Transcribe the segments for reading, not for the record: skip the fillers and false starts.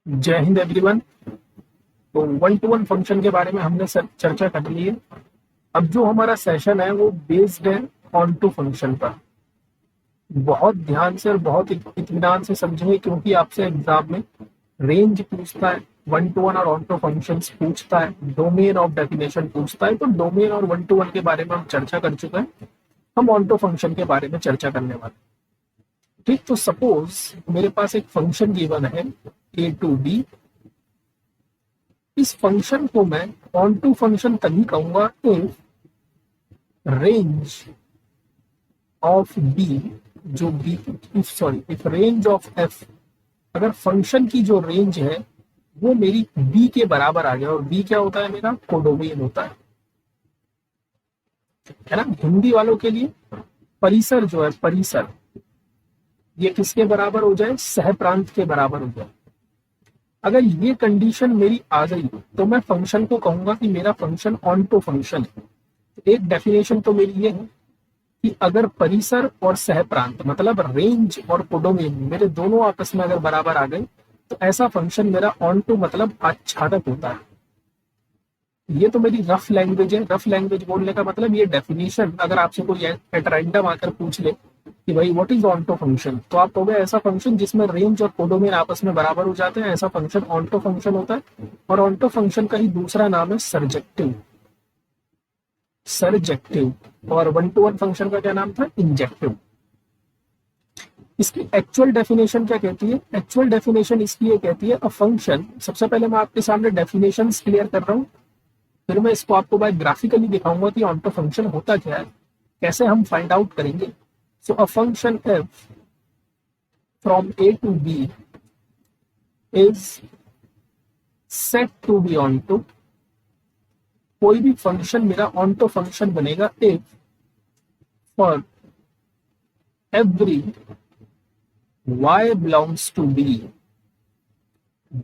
जय हिंद एवरीवन। तो one two one function के बारे में हमने सर चर्चा कर ली है। अब जो हमारा सेशन है वो बेस्ड है ऑन टू फंक्शन पर। बहुत ध्यान से और बहुत इत्मीनान से समझेंगे, क्योंकि आपसे एग्जाम में रेंज पूछता है, वन टू वन और ऑन टू फंक्शंस पूछता है, डोमेन ऑफ डेफिनेशन पूछता है। तो डोमेन और वन टू वन के बारे में हम चर्चा कर चुके हैं। हम ऑन टू फंक्शन के बारे में चर्चा करने वाले हैं। ठीक, तो सपोज मेरे पास एक फंक्शन गिवन है ए टू बी। इस फंक्शन को मैं ऑन टू फंक्शन तभी कहूंगा इफ रेंज ऑफ बी, जो B if range of F, अगर फंक्शन की जो रेंज है वो मेरी बी के बराबर आ गया। और बी क्या होता है? मेरा कोडोमेन होता है ना। हिंदी वालों के लिए परिसर जो है, परिसर, ये किसके बराबर हो जाए? सह प्रांत के बराबर हो जाए। अगर ये कंडीशन मेरी आ गई तो मैं फंक्शन को कहूंगा कि मेरा फंक्शन ऑन टू फंक्शन है। एक डेफिनेशन तो मेरी ये है कि अगर परिसर और सह प्रांत मतलब रेंज और कोडोमेन मेरे दोनों आपस में अगर बराबर आ गए तो ऐसा फंक्शन मेरा ऑन टू मतलब आच्छादक होता है। ये तो मेरी रफ लैंग्वेज है। रफ लैंग्वेज बोलने का मतलब ये डेफिनेशन अगर आपसे कोई एट रैंडम आकर पूछ ले कि भाई what is onto function, तो आप कहोगे ऐसा फंक्शन जिसमें रेंज और कोडोमेन आपस में बराबर हो जाते हैं, ऐसा फंक्शन ऑन टू फंक्शन होता है। और ऑन टू फंक्शन का ही दूसरा नाम है सरजेक्टिव। सरजेक्टिव। और वन टू वन फंक्शन का क्या नाम था? इंजेक्टिव। इसकी एक्चुअल डेफिनेशन क्या कहती है? एक्चुअल डेफिनेशन इसकी ये कहती है, अ फंक्शन, सबसे पहले मैं आपके सामने डेफिनेशन क्लियर कर रहा हूँ, फिर मैं इसको आपको बाय ग्राफिकली दिखाऊंगा कि ऑन टू फंक्शन होता क्या है, कैसे हम फाइंड आउट करेंगे। So a function f from A to B is said to be onto. कोई भी फंक्शन मेरा ऑन टू फंक्शन बनेगा if for every y belongs to b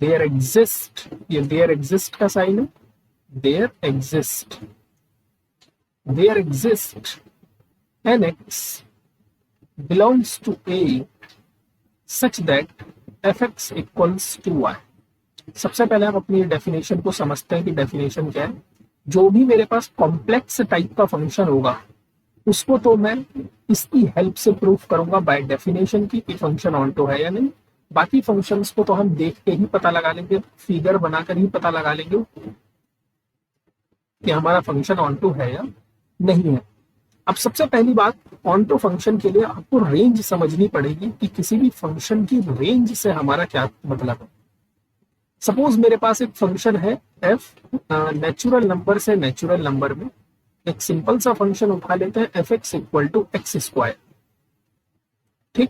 there exist, ये there exist का sign है, there exist an x belongs to a such that fx equals to y। सबसे पहले हम अपनी डेफिनेशन को समझते हैं कि डेफिनेशन क्या है। जो भी मेरे पास कॉम्प्लेक्स टाइप का फंक्शन होगा उसको तो मैं इसकी हेल्प से प्रूफ करूंगा बाय डेफिनेशन की कि फंक्शन ऑन टू है या नहीं। बाकी फंक्शंस को तो हम देख के ही पता लगा लेंगे, फिगर बनाकर ही पता लगा लेंगे कि हमारा फंक्शन ऑन टू है या नहीं है। अब सबसे पहली बात, ऑन टू फंक्शन के लिए आपको रेंज समझनी पड़ेगी कि किसी भी फंक्शन की रेंज से हमारा क्या मतलब है। सपोज मेरे पास एक फंक्शन है एफ, नेचुरल नंबर से नेचुरल नंबर में एक सिंपल सा फंक्शन उठा लेते हैं, F X equal to X square. ठीक,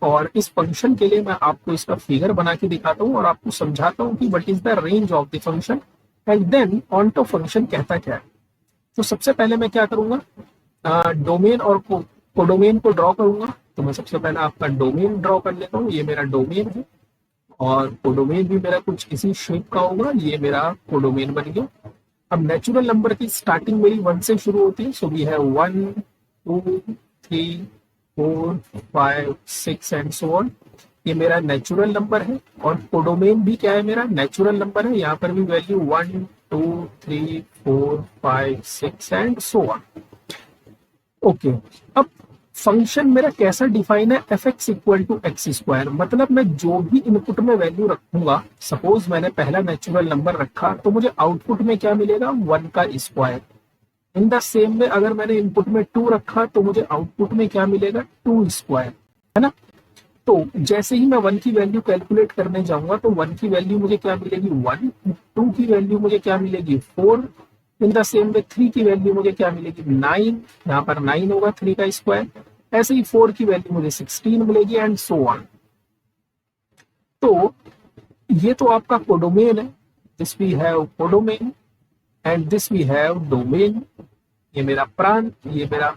और इस फंक्शन के लिए मैं आपको इसका फिगर बना के दिखाता हूं और आपको समझाता हूं कि what is the range of the function and then onto function कहता क्या है। तो सबसे पहले मैं क्या करूंगा, डोमेन और कोडोमेन को ड्रॉ करूंगा। तो मैं सबसे पहले आपका डोमेन ड्रॉ कर लेता हूँ। ये मेरा डोमेन है और कोडोमेन भी मेरा कुछ इसी शेप का होगा। ये मेरा कोडोमेन बन गया। अब नेचुरल नंबर की स्टार्टिंग मेरी 1 से शुरू होती है। सो वी है 1 2 3 4 5 6 एंड सो ऑन। ये मेरा नेचुरल नंबर है और कोडोमेन भी क्या है? मेरा नेचुरल नंबर है। यहाँ पर भी value 1 2 3 4 5 6 and so on. Okay, अब फंक्शन मेरा कैसा डिफाइन है? F X equal to X square. मतलब मैं जो भी इनपुट में वैल्यू रखूंगा, सपोज मैंने पहला नेचुरल नंबर रखा तो मुझे आउटपुट में क्या मिलेगा? 1 का स्क्वायर। इन द सेम में अगर मैंने इनपुट में 2 रखा तो मुझे आउटपुट में क्या मिलेगा? 2 स्क्वायर, है ना। तो जैसे ही मैं 1 की वैल्यू कैलकुलेट करने जाऊंगा तो 1 की वैल्यू मुझे क्या मिलेगी? 1। 2 की वैल्यू मुझे क्या मिलेगी? 4। इन द सेम में 3 की वैल्यू मुझे क्या मिलेगी? 9। यहाँ पर 9 होगा 3 का स्क्वायर। ऐसे ही 4 की वैल्यू मुझे 16 मिलेगी एंड सो ऑन। तो ये तो आपका कोडोमेन है। This we have codomain and this we have domain. ये मेरा प्रांत, ये मेरा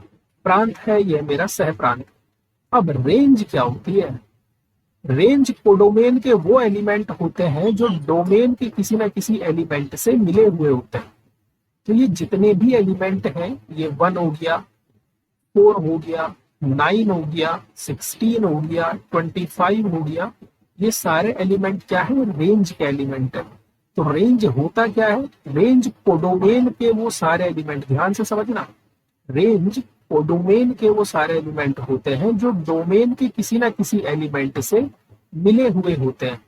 प्रांत है, ये मेरा सह प्रांत। अब रेंज क्या होती है? रेंज कोडोमेन के वो एलिमेंट होते हैं जो डोमेन के किसी ना किसी एलिमेंट से मिले हुए होते हैं। तो ये जितने भी एलिमेंट हैं, ये 1 हो गया, 4 हो गया, 9 हो गया, 16 हो गया, 25 हो गया, ये सारे एलिमेंट क्या है, रेंज के एलिमेंट है। तो रेंज होता क्या है, रेंज कोडोमेन के वो सारे एलिमेंट, ध्यान से समझना, रेंज कोडोमेन के वो सारे एलिमेंट होते हैं जो डोमेन के किसी ना किसी एलिमेंट से मिले हुए होते हैं।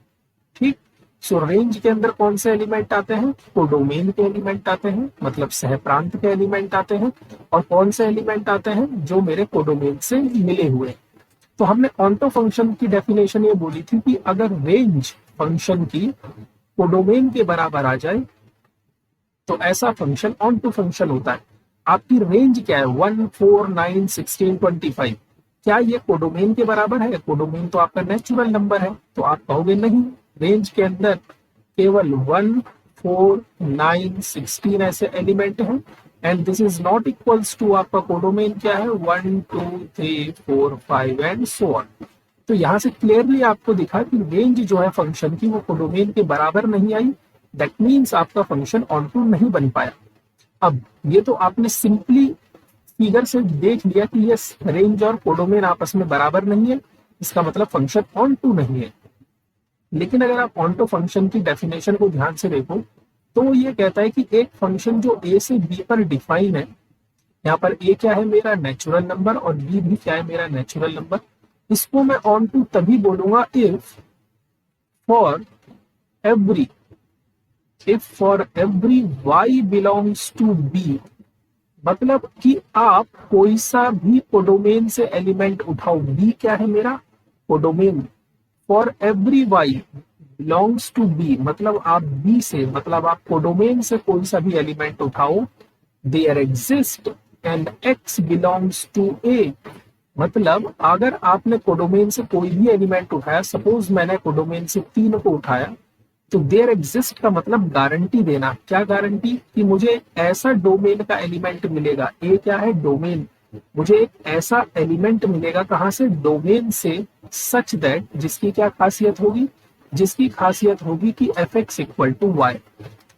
ठीक। सो रेंज के अंदर कौन से एलिमेंट आते हैं, कोडोमेन के एलिमेंट आते हैं, मतलब सहप्रांत के एलिमेंट आते हैं, और कौन से एलिमेंट आते हैं जो मेरे कोडोमेन से मिले हुए। तो हमने ऑन्टो फंक्शन की डेफिनेशन ये बोली थी कि अगर रेंज फंक्शन की कोडोमेन के बराबर आ जाए तो ऐसा फंक्शन ऑन्टो फंक्शन होता है। आपकी रेंज क्या है, 1 4 9 16 25, क्या ये कोडोमेन के बराबर है? कोडोमेन तो आपका नेचुरल नंबर है। तो आप कहोगे नहीं, रेंज के अंदर केवल 1 4 9 16 ऐसे एलिमेंट हैं, and this is not equals to आपका कोडोमेन क्या है, 1 2 3 4 5 एंड सो ऑन। तो यहां से क्लियरली आपको दिखा कि रेंज जो है फंक्शन की वो कोडोमेन के बराबर नहीं आई, दैट मीन्स आपका फंक्शन ऑन्टो नहीं बन पाया। अब ये तो आपने सिंपली फिगर से देख लिया कि ये रेंज और कोडोमेन आपस में बराबर नहीं है, इसका मतलब फंक्शन ऑन्टो नहीं है। लेकिन अगर आप ऑन्टो फंक्शन की डेफिनेशन को ध्यान से देखो तो ये कहता है कि एक फंक्शन जो ए से बी पर डिफाइन है, यहाँ पर ए क्या है, मेरा नेचुरल नंबर, और बी भी क्या है, मेरा नेचुरल नंबर, इसको मैं ऑन्टो तभी बोलूंगा for every if for every y belongs to b, मतलब कि आप कोई सा भी कोडोमेन से एलिमेंट उठाओ, b क्या है मेरा codomain, for every y belongs to b, मतलब आप b से, मतलब आप कोडोमेन से कोई सा भी एलिमेंट उठाओ, there exist and x belongs to a, मतलब अगर आपने कोडोमेन से कोई भी एलिमेंट उठाया, सपोज मैंने कोडोमेन से 3 को उठाया, तो देयर एग्जिस्ट का मतलब गारंटी देना। क्या गारंटी, कि मुझे ऐसा डोमेन का एलिमेंट मिलेगा, ए क्या है डोमेन, मुझे एक ऐसा एलिमेंट मिलेगा कहां से, डोमेन से, सच दैट, जिसकी क्या खासियत होगी, जिसकी खासियत होगी कि F X equal to Y.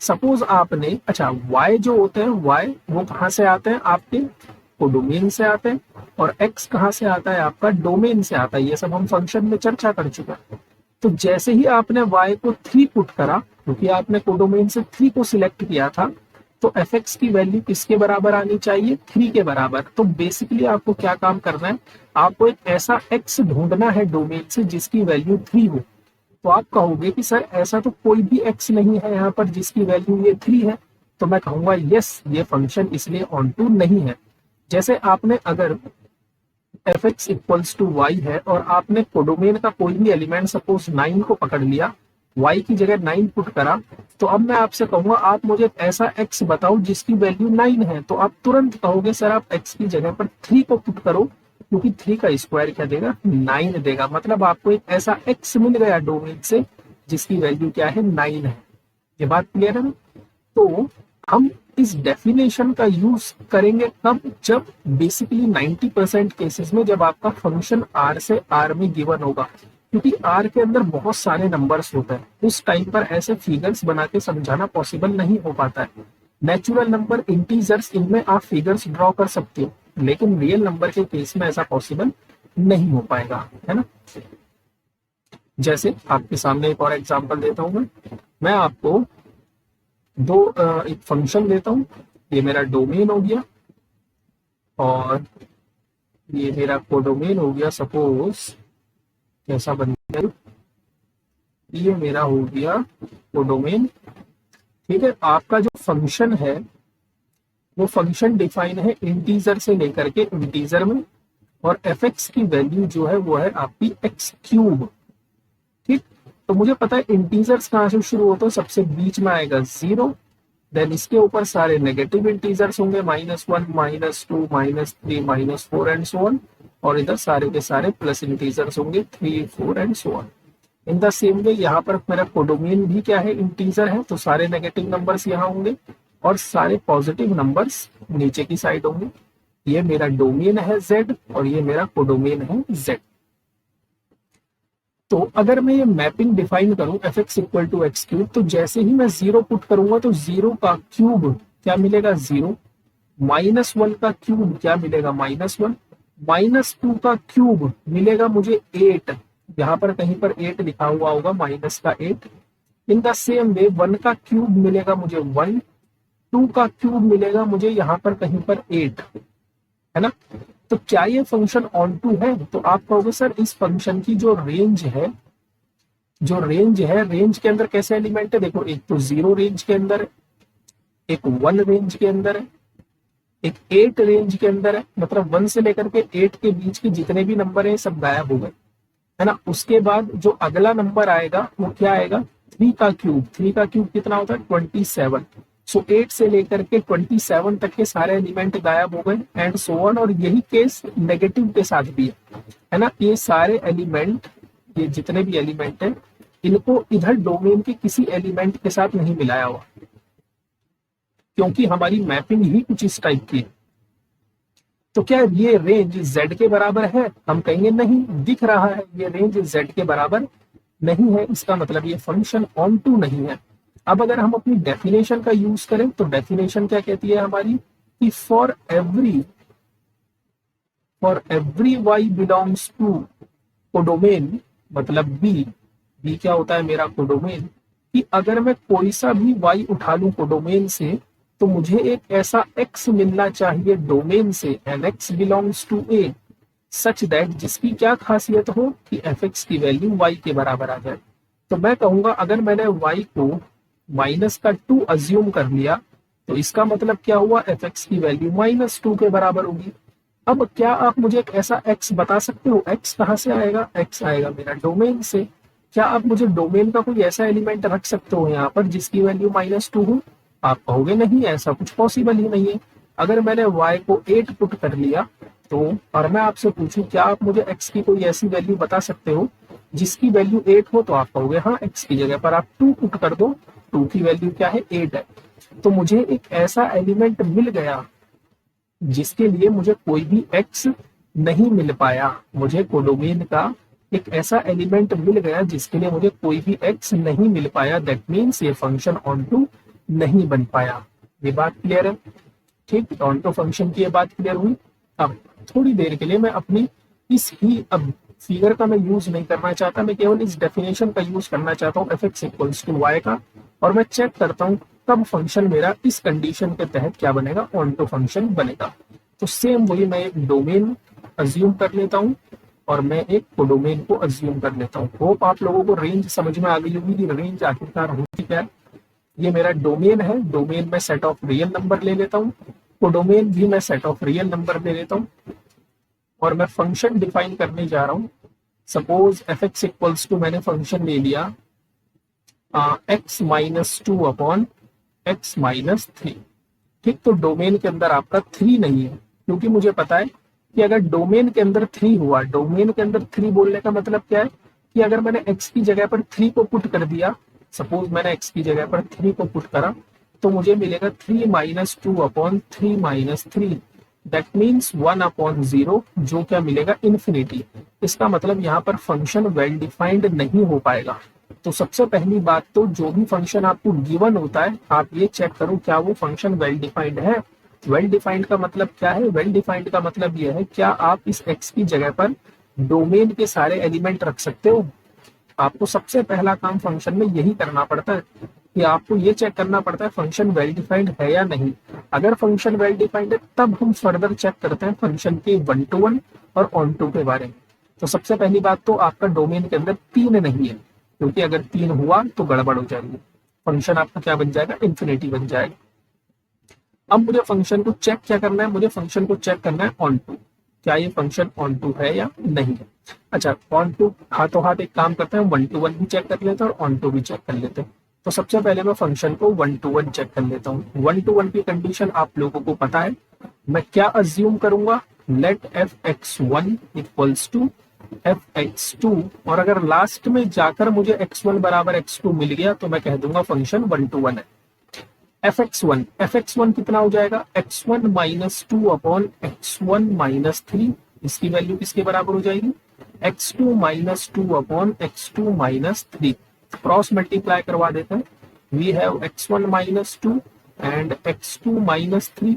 Suppose आपने, अच्छा वाई जो होते हैं, वाई वो कहां से आते हैं, आपके कोडोमेन से आते हैं, और एक्स कहां से आता है, आपका डोमेन से आता है। ये सब हम फंक्शन में चर्चा कर चुके हैं। तो जैसे ही आपने y को 3 पुट करा, क्योंकि आपने कोडोमेन से 3 को सिलेक्ट किया था, तो एफ एक्स की वैल्यू किसके बराबर आनी चाहिए, 3 के बराबर। तो बेसिकली आपको क्या काम करना है, आपको एक ऐसा x ढूंढना है डोमेन से जिसकी वैल्यू 3 हो। तो आप कहोगे कि सर ऐसा तो कोई भी x नहीं है यहाँ पर जिसकी वैल्यू ये 3 है, तो मैं कहूंगा यस, ये फंक्शन इसलिए ऑन्टो नहीं है। जैसे आपने अगर F X equals to Y है और आपने कोडोमेन का कोई भी एलिमेंट सपोज 9 को पकड़ लिया, y की जगह 9 पुट करा, तो अब मैं आपसे कहूंगा आप मुझे ऐसा x बताओ जिसकी वैल्यू 9 है, तो आप तुरंत कहोगे सर आप x की जगह पर 3 को पुट करो, क्योंकि 3 का स्क्वायर क्या देगा, 9 देगा। मतलब आपको एक ऐसा x मिल गया डोमेन से जिसकी वैल्यू क्या है, 9 है। ये बात क्लियर है ना? तो हम इस डेफिनेशन का यूज करेंगे कब, जब बेसिकली 90% केसेस में जब आपका फंक्शन r से r में गिवन होगा, क्योंकि r के अंदर बहुत सारे नंबर्स होते हैं, उस टाइम पर ऐसे फिगर्स बना के समझाना पॉसिबल नहीं हो पाता है। नेचुरल नंबर, इंटीजर्स, इनमें आप फिगर्स ड्रॉ कर सकते हो, लेकिन रियल नंबर के केस में ऐसा पॉसिबल नहीं हो पाएगा, है ना। जैसे आपके सामने एक और एग्जांपल देता हूं मैं आपको एक फंक्शन देता हूं, ये मेरा डोमेन हो गया और ये मेरा कोडोमेन हो गया। सपोज कैसा बन गया, ये मेरा हो गया कोडोमेन, ठीक है। आपका जो फंक्शन है वो फंक्शन डिफाइन है इंटीजर से लेकर के इंटीजर में, और एफ एक्स की वैल्यू जो है वो है आपकी एक्स क्यूब, ठीक। तो मुझे पता है इंटीजर्स कहां से शुरू होते हैं, सबसे बीच में आएगा 0, देन इसके ऊपर सारे नेगेटिव इंटीजर्स होंगे, -1 -2 -3 -4 एंड सो ऑन, और इधर सारे के सारे प्लस इंटीजर्स होंगे 3 4 and so on. In the same way यहाँ पर मेरा कोडोमेन भी क्या है, इंटीजर है, तो सारे नेगेटिव नंबर्स यहाँ होंगे और सारे पॉजिटिव नंबर्स नीचे की साइड होंगे। ये मेरा डोमेन है z और ये मेरा कोडोमेन है z। तो अगर मैं ये मैपिंग डिफाइन करूं F X equal to X cube, तो जैसे ही मैं 0 पुट करूंगा तो 0 का क्यूब क्या मिलेगा, 0, -1 का क्यूब क्या मिलेगा, -1, -2 का क्यूब मिलेगा मुझे 8, यहाँ पर कहीं पर 8 लिखा हुआ होगा, माइनस का 8। इन द सेम वे 1 का क्यूब मिलेगा मुझे 1, 2 का क्यूब मिलेगा मुझे यहाँ पर कहीं पर 8, है ना। तो क्या ये फंक्शन ऑन टू है? तो आप कहोगे सर इस फंक्शन की जो रेंज है, रेंज के अंदर कैसे एलिमेंट है? देखो, एक तो 0 रेंज के अंदर है, एक 1 रेंज के अंदर है, एक 8 रेंज के अंदर है। मतलब 1 से लेकर के 8 के बीच के जितने भी नंबर है सब गायब हो गए, है ना। उसके बाद जो अगला नंबर आएगा वो क्या आएगा? 3 का क्यूब। 3 का क्यूब कितना होता है? 27। सो 8 से लेकर के 27 तक के सारे एलिमेंट गायब हो गए, एंड सो ऑन। और यही केस नेगेटिव के साथ भी है ना। ये सारे एलिमेंट, ये जितने भी एलिमेंट है, इनको इधर डोमेन के किसी एलिमेंट के साथ नहीं मिलाया हुआ, क्योंकि हमारी मैपिंग ही कुछ इस टाइप की है। तो क्या ये रेंज z के बराबर है? हम कहेंगे नहीं, दिख रहा है ये रेंज z के बराबर नहीं है, इसका मतलब ये फंक्शन ऑन टू नहीं है। अब अगर हम अपनी डेफिनेशन का यूज करें तो डेफिनेशन क्या कहती है हमारी कि for every y belongs to codomain, मतलब b क्या होता है मेरा? कोडोमेन। कि अगर मैं कोई सा भी y उठा लूं कोडोमेन से, तो मुझे एक ऐसा x मिलना चाहिए डोमेन से, and x belongs to a such that, जिसकी क्या खासियत हो कि fx की वैल्यू y के बराबर आ जाए। तो मैं कहूंगा अगर मैंने y को माइनस का 2 अज्यूम कर लिया, तो इसका मतलब क्या हुआ? fx की वैल्यू -2 के बराबर होगी। अब क्या आप मुझे एक ऐसा x बता सकते हो? x कहाँ से आएगा? x आएगा मेरा डोमेन से। क्या आप मुझे डोमेन का कोई ऐसा एलिमेंट रख सकते हो यहाँ पर जिसकी वैल्यू -2 हो? आप कहोगे नहीं, ऐसा कुछ पॉसिबल ही नहीं है। अगर मैंने y को 8 पुट कर लिया तो, और मैं आपसे पूछूं क्या आप मुझे x की कोई ऐसी वैल्यू बता सकते हो जिसकी वैल्यू 8 हो? तो आप कहोगे हाँ, x की जगह पर आप 2 पुट कर दो, 2 की वैल्यू क्या है? 8 है। तो मुझे एक ऐसा एलिमेंट मिल गया जिसके लिए मुझे कोई भी x नहीं मिल पाया। मुझे कोडोमेन का एक ऐसा एलिमेंट मिल गया जिसके लिए मुझे कोई भी x नहीं मिल पाया। दैट मीन्स ये फंक्शन ऑन टू नहीं बन पाया। ये बात क्लियर है? ठीक, ऑन टू फंक्शन की ये बात क्लियर हुई। अब थोड़ी देर के लिए मैं अपनी इस ही, अब फिगर का मैं यूज नहीं करना चाहता, मैं केवल इस डेफिनेशन का यूज करना चाहता हूँ fx इक्वल्स टू y का, और मैं चेक करता हूँ कब फंक्शन मेरा इस कंडीशन के तहत क्या बनेगा? ऑन टू फंक्शन बनेगा। तो सेम वही, मैं एक डोमेन अज्यूम कर लेता हूँ और मैं एक कोडोमेन को अज्यूम कर लेता हूँ। होप आप लोगों को रेंज समझ में आ गई होगी कि रेंज आखिरकार होती क्या है। ये मेरा डोमेन है, डोमेन में सेट ऑफ रियल नंबर ले लेता हूँ, कोडोमेन भी मैं सेट ऑफ रियल नंबर ले लेता हूँ, और मैं फंक्शन डिफाइन करने जा रहा हूँ। सपोज fx इक्वल्स टू, मैंने फंक्शन ले लिया x -2 अपॉन x -3। ठीक, तो डोमेन के अंदर आपका 3 नहीं है, क्योंकि मुझे पता है कि अगर डोमेन के अंदर 3 हुआ, डोमेन के अंदर 3 बोलने का मतलब क्या है कि अगर मैंने x की जगह पर 3 को पुट कर दिया, सपोज मैंने x की जगह पर 3 को पुट करा, तो मुझे मिलेगा 3 -2 अपॉन 3 -3। दैट मीन्स 1 अपॉन 0, जो क्या मिलेगा? इन्फिनिटी। इसका मतलब यहाँ पर फंक्शन वेल डिफाइंड नहीं हो पाएगा। तो सबसे पहली बात तो, जो भी फंक्शन आपको गिवन होता है आप ये चेक करो क्या वो फंक्शन वेल डिफाइंड है। वेल डिफाइंड का मतलब क्या है? वेल डिफाइंड का मतलब यह है क्या आप इस x की जगह पर डोमेन के सारे एलिमेंट रख सकते हो। आपको सबसे पहला काम फंक्शन में यही करना पड़ता है कि आपको ये चेक करना पड़ता है फंक्शन वेल डिफाइंड है या नहीं। अगर फंक्शन वेल डिफाइंड है तब हम फर्दर चेक करते हैं फंक्शन के 1 to 1 और ऑन टू के बारे में। तो सबसे पहली बात तो आपका डोमेन के अंदर 3 नहीं है, क्योंकि अगर 3 हुआ तो गड़बड़ हो जाएगी, फंक्शन आपका क्या बन जाएगा? इन्फिनिटी बन जाएगा। अब मुझे फंक्शन को चेक क्या करना है? मुझे फंक्शन को चेक करना है ऑन टू, क्या ये फंक्शन ऑन टू है या नहीं है। अच्छा, ऑन टू हाथों हाथ एक काम करते हैं, 1 to 1 भी चेक कर लेते हैं और ऑन टू भी चेक कर लेते हैं। तो सबसे पहले मैं फंक्शन को 1 to 1 चेक कर लेता हूँ। 1 to 1 की कंडीशन आप लोगों को पता है, मैं क्या अज्यूम करूंगा? Late fx1 equals to fx2, और अगर लास्ट में जाकर मुझे x1 बराबर x2 मिल गया तो मैं कह दूंगा फंक्शन 1 to 1 है। fx1 कितना हो जाएगा? x1 -2 अपॉन x1 -3, इसकी वैल्यू किसके बराबर हो जाएगी? x2 -2 upon x2 -3। Cross multiply करवा देते हैं। We have x1 -2 and x2 -3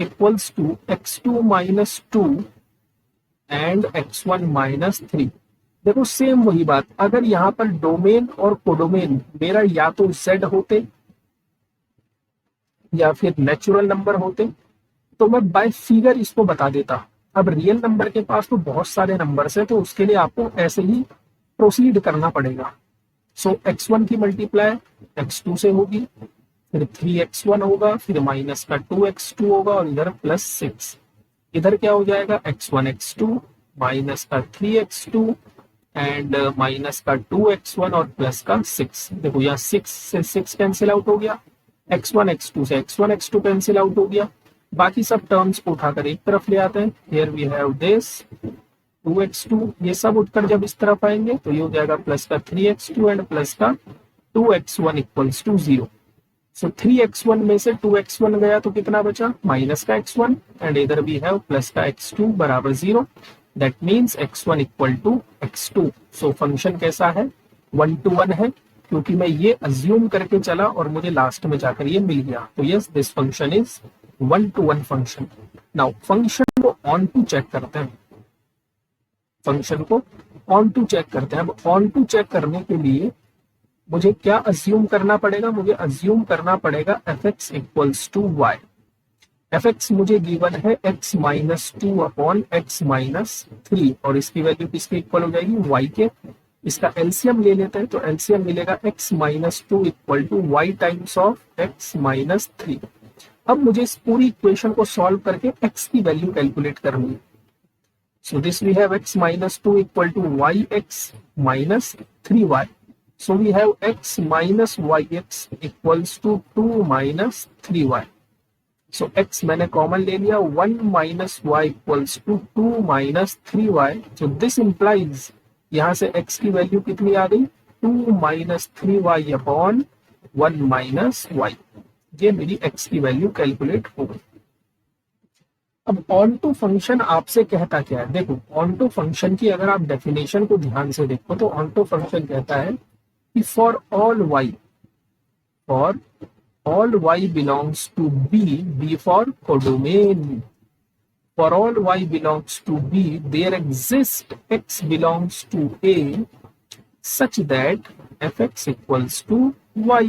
equals to x2 -2 and x1 -3। देखो सेम वही बात, अगर यहाँ पर डोमेन और कोडोमेन मेरा या तो z होते या फिर नेचुरल नंबर होते तो मैं बाय फिगर इसको बता देता। अब रियल नंबर के पास तो बहुत सारे नंबर्स हैं, तो उसके लिए आपको ऐसे ही प्रोसीड करना पड़ेगा। सो x1 की मल्टीप्लाई x2 से होगी, फिर 3x1 होगा, फिर माइनस का 2x2 होगा और इधर प्लस 6। इधर क्या हो जाएगा x1 x2 माइनस का 3x2 एंड माइनस का 2x1 और प्लस का 6। देखो यहाँ 6 से 6 कैंसिल आउट हो गया, x1 x2 से x1 x2 कैंसिल आउट हो गया, बाकी सब टर्म्स को उठाकर एक तरफ ले आते हैं। Here we have this 2x2, ये सब उठकर जब इस तरफ आएंगे तो ये हो जाएगा प्लस का 3x2 एंड प्लस का 2x1 equals to 0। So 3x1 में से 2x1 गया तो कितना बचा, माइनस का x1 एंड इधर भी है प्लस का x2 बराबर 0। That means x1 equal to x2। So function कैसा है, 1 to 1 है, क्योंकि मैं ये अज्यूम करके चला और मुझे लास्ट में जाकर ये मिल गया। तो yes, this function is 1 to 1 function. Now function को ऑन टू चेक करते हैं, फंक्शन को ऑन टू चेक करते हैं। अब ऑन टू चेक करने के लिए मुझे क्या अज्यूम करना पड़ेगा, मुझे अज्यूम करना पड़ेगा F X equals to Y. F X मुझे गिवन है x minus 2 upon x minus 3 और इसकी वैल्यू किसके इक्वल हो जाएगी, y के। इसका एलसीएम ले लेते हैं तो एलसीएम मिलेगा x minus 2 equal to Y times of x minus 3। अब मुझे इस पूरी इक्वेशन को सॉल्व करके x की वैल्यू कैलकुलेट करनी है। So this we have x minus 2 equal to Y X minus 3y। So we have x minus yx equals to 2 minus 3y. So x मैंने कॉमन ले लिया, 1 minus y equals to 2 minus 3y. So this implies यहाँ से x की value कितनी आ गई, 2 minus 3y upon 1 minus y। ये मेरी x की वैल्यू कैलकुलेट हो गई। अब ऑन टू फंक्शन आपसे कहता क्या है, देखो ऑन टू फंक्शन की अगर आप डेफिनेशन को ध्यान से देखो तो ऑन टू फंक्शन कहता है कि for all y belongs to B for codomain. For all y belongs to B, there exists x belongs to A such that fx equals to y।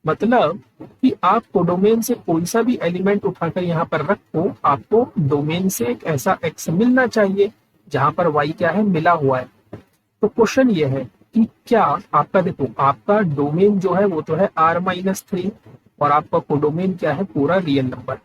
मतलब कि आप कोडोमेन से कोई सा भी एलिमेंट उठाकर यहाँ पर रखो, आपको डोमेन से एक ऐसा x मिलना चाहिए जहां पर y क्या है, मिला हुआ है। तो क्वेश्चन ये है कि क्या आपका, देखो आपका डोमेन जो है वो तो है r माइनस 3 और आपका कोडोमेन क्या है, पूरा रियल नंबर।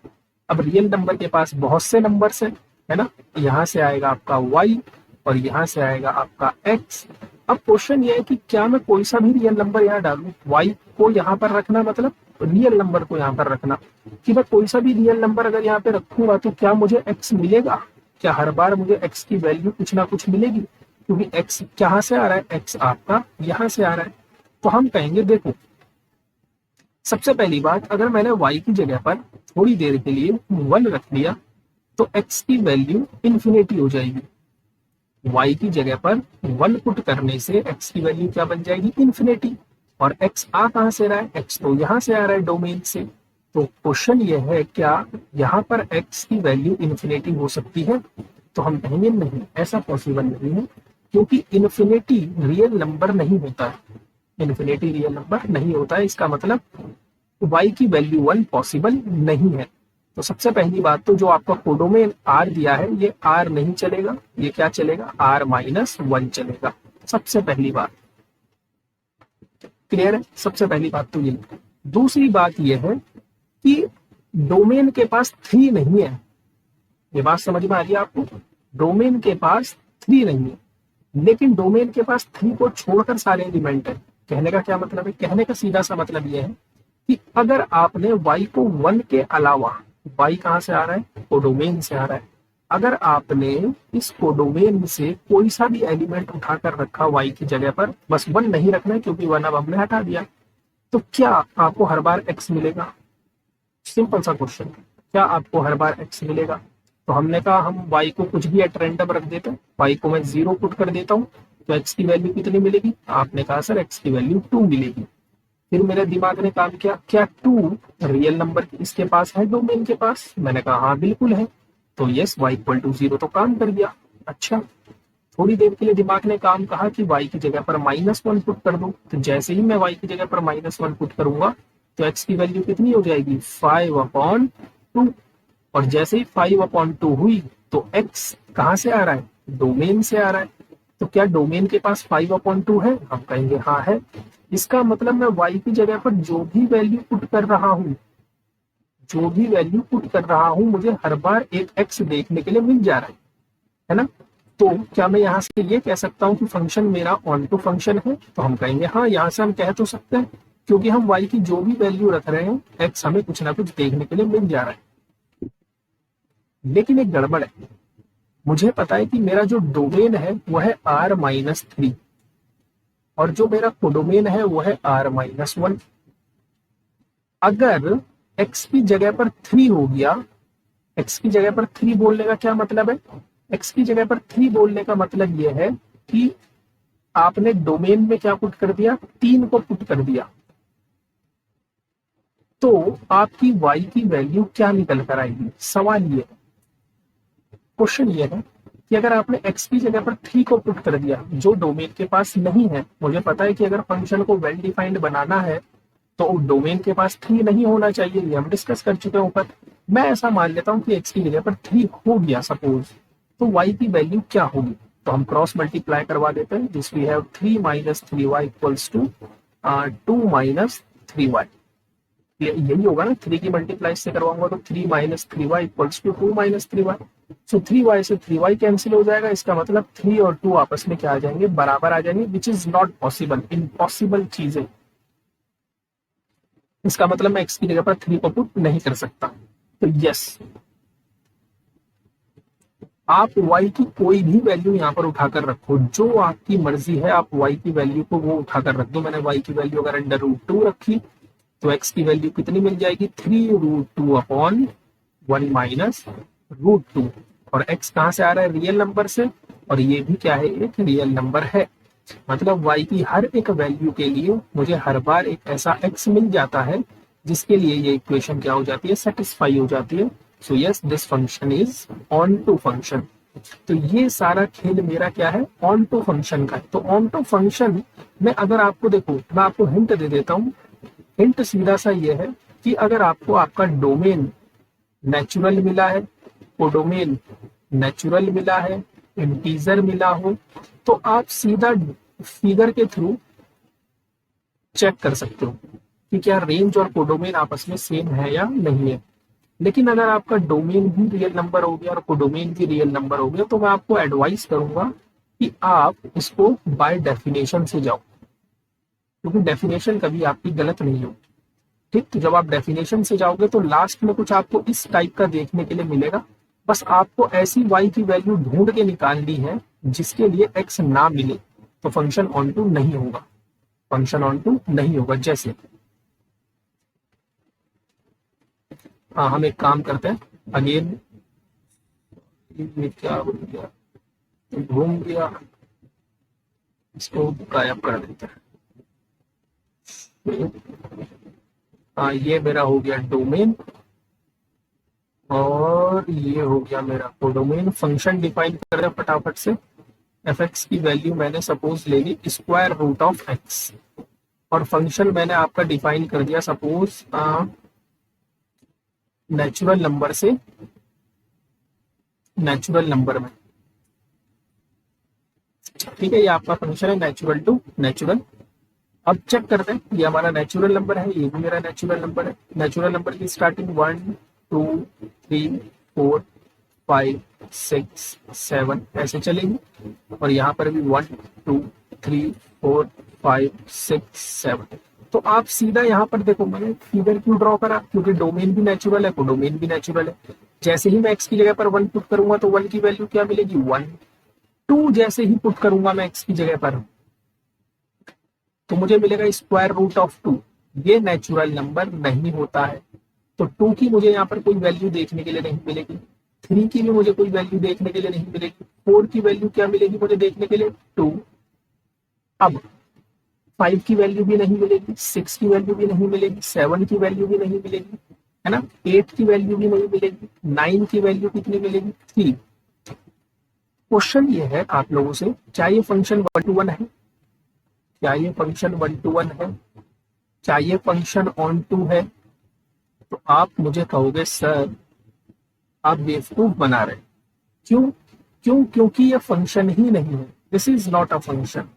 अब रियल नंबर के पास बहुत से नंबर्स है ना, यहाँ से आएगा आपका y और यहाँ से आएगा आपका x। अब क्वेश्चन ये है कि क्या मैं कोई सा भी रियल नंबर यहाँ डालूं, y को यहाँ पर रखना मतलब रियल नंबर को यहाँ पर रखना, कि मैं कोई सा भी रियल नंबर अगर यहाँ पे रखूंगा तो क्या मुझे x मिलेगा, क्या हर बार मुझे x की वैल्यू कुछ ना कुछ मिलेगी, क्योंकि x कहाँ से आ रहा है, x आपका यहाँ से आ रहा है। तो हम कहेंगे देखो सबसे पहली बात, अगर मैंने y की जगह पर थोड़ी देर के लिए 1 रख दिया तो x की वैल्यू इन्फिनिटी हो जाएगी। y की जगह पर 1 पुट करने से x की वैल्यू क्या बन जाएगी, इन्फिनिटी। और x आ कहाँ से रहा है, x तो यहाँ से आ रहा है डोमेन से। तो क्वेश्चन ये है क्या यहाँ पर x की वैल्यू इन्फिनिटी हो सकती है, तो हम कहेंगे नहीं, ऐसा पॉसिबल नहीं है, क्योंकि इन्फिनिटी रियल नंबर नहीं होता है, इन्फिनिटी रियल नंबर नहीं होता है। इसका मतलब y की वैल्यू 1 पॉसिबल नहीं है। तो सबसे पहली बात तो जो आपका कोडोमेन r दिया है ये r नहीं चलेगा, ये क्या चलेगा, r माइनस 1 चलेगा। सबसे पहली बात क्लियर है, सबसे पहली बात तो ये। दूसरी बात ये है कि डोमेन के पास 3 नहीं है, ये बात समझ में आ रही है आपको, डोमेन के पास 3 नहीं है, लेकिन डोमेन के पास 3 को छोड़कर सारे एलिमेंट है। कहने का क्या मतलब है, कहने का सीधा सा मतलब यह है कि अगर आपने y को 1 के अलावा, y कहां से आ रहा है, कोडोमेन से आ रहा है, अगर आपने इस कोडोमेन से कोई सा भी एलिमेंट उठाकर रखा y की जगह पर, बस 1 नहीं रखना है क्योंकि 1 अब हमने हटा दिया, तो क्या आपको हर बार x मिलेगा, सिंपल सा क्वेश्चन, क्या आपको हर बार x मिलेगा। तो हमने कहा हम y को कुछ भी एट रैंडम रख देते हैं, y को मैं 0 पुट कर देता हूँ तो x की वैल्यू कितनी मिलेगी, आपने कहा सर x की वैल्यू 2 मिलेगी। फिर मेरे दिमाग ने काम किया, क्या 2 रियल नंबर इसके पास है डोमेन के पास, मैंने कहा हाँ बिल्कुल है, तो यस y इक्वल टू 0 तो काम कर गया। अच्छा थोड़ी देर के लिए दिमाग ने काम कहा कि y की जगह पर -1 पुट कर दो, तो जैसे ही मैं y की जगह पर -1 पुट करूंगा तो x की वैल्यू कितनी हो जाएगी 5/2। और जैसे ही 5/2 हुई तो x कहां से आ रहा है, डोमेन से आ रहा है। तो क्या डोमेन के पास 5/2 है, हम कहेंगे हाँ है। इसका मतलब मैं y की जगह पर जो भी वैल्यू पुट कर रहा हूं, जो भी वैल्यू पुट कर रहा हूं, मुझे हर बार एक x देखने के लिए मिल जा रहा है ना। तो क्या मैं यहाँ से ये कह सकता हूँ कि फंक्शन मेरा ऑन टू फंक्शन है, तो हम कहेंगे हाँ, यहाँ से हम कह तो सकते हैं, क्योंकि हम y की जो भी वैल्यू रख रहे हैं x हमें कुछ ना कुछ देखने के लिए मिल जा रहा है। लेकिन एक गड़बड़ है, मुझे पता है कि मेरा जो डोमेन है वो है r-3 और जो मेरा कोडोमेन है वो है r-1। अगर x की जगह पर 3 हो गया, x की जगह पर 3 बोलने का क्या मतलब है, x की जगह पर 3 बोलने का मतलब यह है कि आपने डोमेन में क्या पुट कर दिया, 3 को पुट कर दिया। तो आपकी y की वैल्यू क्या निकल कर आएगी, सवाल ये है, क्वेश्चन ये है कि अगर आपने x की जगह पर 3 को पुट कर दिया जो डोमेन के पास नहीं है, मुझे पता है कि अगर फंक्शन को वेल डिफाइंड बनाना है तो डोमेन के पास 3 नहीं होना चाहिए, ये हम डिस्कस कर चुके हैं ऊपर। मैं ऐसा मान लेता हूं कि x की जगह पर 3 हो गया सपोज, तो y की वैल्यू क्या होगी, तो हम क्रॉस मल्टीप्लाई करवा देते हैं, this we have 3 - 3y equals to 2 - 3y। यही होगा ना, 3 की मल्टीप्लाई से करवाऊंगा तो 3 - 3y equals to 2 - 3y। So 3y से 3y कैंसिल हो जाएगा, इसका मतलब 3 और 2 आपस में क्या आ जाएंगे, बराबर आ जाएंगे, which is not possible, impossible चीज है। इसका मतलब मैं x की जगह पर 3 को पुट नहीं कर सकता। तो यस, आप y की कोई भी वैल्यू यहाँ पर उठाकर रखो, जो आपकी मर्जी है, आप y की वैल्यू को वो उठाकर रख दो। मैंने y की वैल्यू अगर √2 रखी तो x की वैल्यू कितनी मिल जाएगी, 3√2/1 माइनस √2। और x कहां से आ रहा है, रियल नंबर से, और ये भी क्या है, एक रियल नंबर है। मतलब y की हर एक वैल्यू के लिए मुझे हर बार एक ऐसा x मिल जाता है जिसके लिए ये इक्वेशन क्या हो जाती है, सेटिस्फाई हो जाती है। So yes, this function is onto function. तो ये सारा खेल मेरा क्या है, ऑन टू फंक्शन का है। तो ऑन टू फंक्शन में अगर आपको देखो, मैं आपको हिंट दे देता हूँ। हिंट सीधा सा ये है कि अगर आपको आपका डोमेन नेचुरल मिला है, कोडोमेन नेचुरल मिला है, इंटीजर मिला हो, तो आप सीधा फिगर के थ्रू चेक कर सकते हो कि क्या रेंज और कोडोमेन आपस में सेम है या नहीं है। लेकिन अगर आपका डोमेन भी रियल नंबर हो गया और कोडोमेन भी रियल नंबर हो गया, तो मैं आपको एडवाइस करूंगा कि आप इसको बाय डेफिनेशन से जाओ, क्योंकि डेफिनेशन कभी आपकी गलत नहीं होगी। ठीक, तो जब आप डेफिनेशन से जाओगे तो लास्ट में कुछ आपको इस टाइप का देखने के लिए मिलेगा। बस आपको ऐसी y की वैल्यू ढूंढ के निकालनी है जिसके लिए x ना मिले, तो फंक्शन ऑन टू नहीं होगा, फंक्शन ऑन टू नहीं होगा। जैसे हम एक काम करते हैं, अगेन ये क्या हो गया, घूम गया, इसको गायब कर देते हैं। ये मेरा हो गया डोमेन और ये हो गया मेरा कोडोमेन। फंक्शन डिफाइन कर रहे हैं फटाफट से। एफ एक्स की वैल्यू मैंने सपोज ले ली √x, और फंक्शन मैंने आपका डिफाइन कर दिया सपोज नेचुरल नंबर से नेचुरल नंबर में। ठीक है, ये आपका फंक्शन है नेचुरल टू नेचुरल। अब चेक करते हैं, ये हमारा नेचुरल नंबर है, ये भी मेरा नेचुरल नंबर है। नेचुरल नंबर की स्टार्टिंग 1 2 3 4 5 6 7 ऐसे चलेगी, और यहाँ पर भी 1 2 3 4 5 6 7। तो आप सीधा यहाँ पर देखो, मैंने फिगर क्यों ड्रॉ करा, क्योंकि डोमेन भी नेचुरल है, कोडोमेन भी नेचुरल है। जैसे ही मैं एक्स की जगह पर 1 पुट करूंगा तो 1 की वैल्यू क्या मिलेगी, 1। 2 जैसे ही पुट करूंगा मैं एक्स की जगह पर तो मुझे मिलेगा √2। ये नेचुरल नंबर नहीं होता है, तो 2 की मुझे यहाँ पर कोई वैल्यू देखने के लिए नहीं मिलेगी, 3 की भी मुझे कोई वैल्यू देखने के लिए नहीं मिलेगी, 4 की वैल्यू क्या मिलेगी मुझे देखने के लिए, 2। अब 5 की वैल्यू भी नहीं मिलेगी, 6 की वैल्यू भी नहीं मिलेगी, 7 की वैल्यू भी नहीं मिलेगी, है ना, 8 की वैल्यू भी नहीं मिलेगी, 9 की वैल्यू कितनी मिलेगी, 3। क्वेश्चन ये है आप लोगों से, क्या ये फंक्शन 1 to 1 है? क्या ये फंक्शन 1 to 1 है? क्या ये फंक्शन ऑन टू है? तो आप मुझे कहोगे सर आप बेवकूफ बना रहे। क्यों? क्योंकि ये फंक्शन ही नहीं है। This is not a function,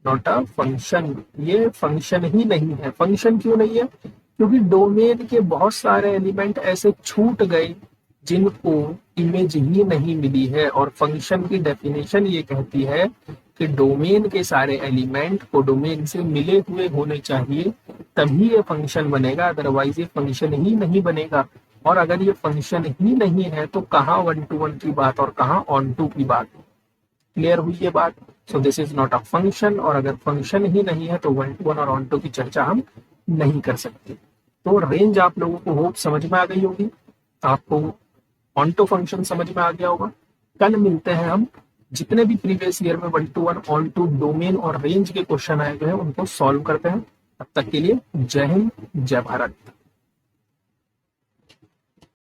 not a function. ये फंक्शन ही नहीं है। फंक्शन क्यों नहीं है? क्योंकि डोमेन के बहुत सारे एलिमेंट ऐसे छूट गए जिनको इमेज ही नहीं मिली है, और फंक्शन की डेफिनेशन ये कहती है कि डोमेन के सारे एलिमेंट को डोमेन से मिले हुए होने चाहिए, तभी ये फंक्शन बनेगा, अदरवाइज ये फंक्शन ही नहीं बनेगा। और अगर ये फंक्शन ही नहीं है तो कहाँ 1 to 1 की बात और कहाँ ऑन टू की बात? क्लियर हुई ये बात? So this is not a function, और अगर फंक्शन ही नहीं है तो 1 to 1 और ऑन टू की चर्चा हम नहीं कर सकते। तो रेंज आप लोगों को होप समझ में आ गई होगी, आपको ऑन टू फंक्शन समझ में आ गया होगा। कल मिलते हैं हम, जितने भी प्रीवियस ईयर में 1 to 1 ऑन टू डोमेन और रेंज के क्वेश्चन आए हुए हैं उनको सॉल्व करते हैं। तब तक के लिए जय हिंद, जय भारत।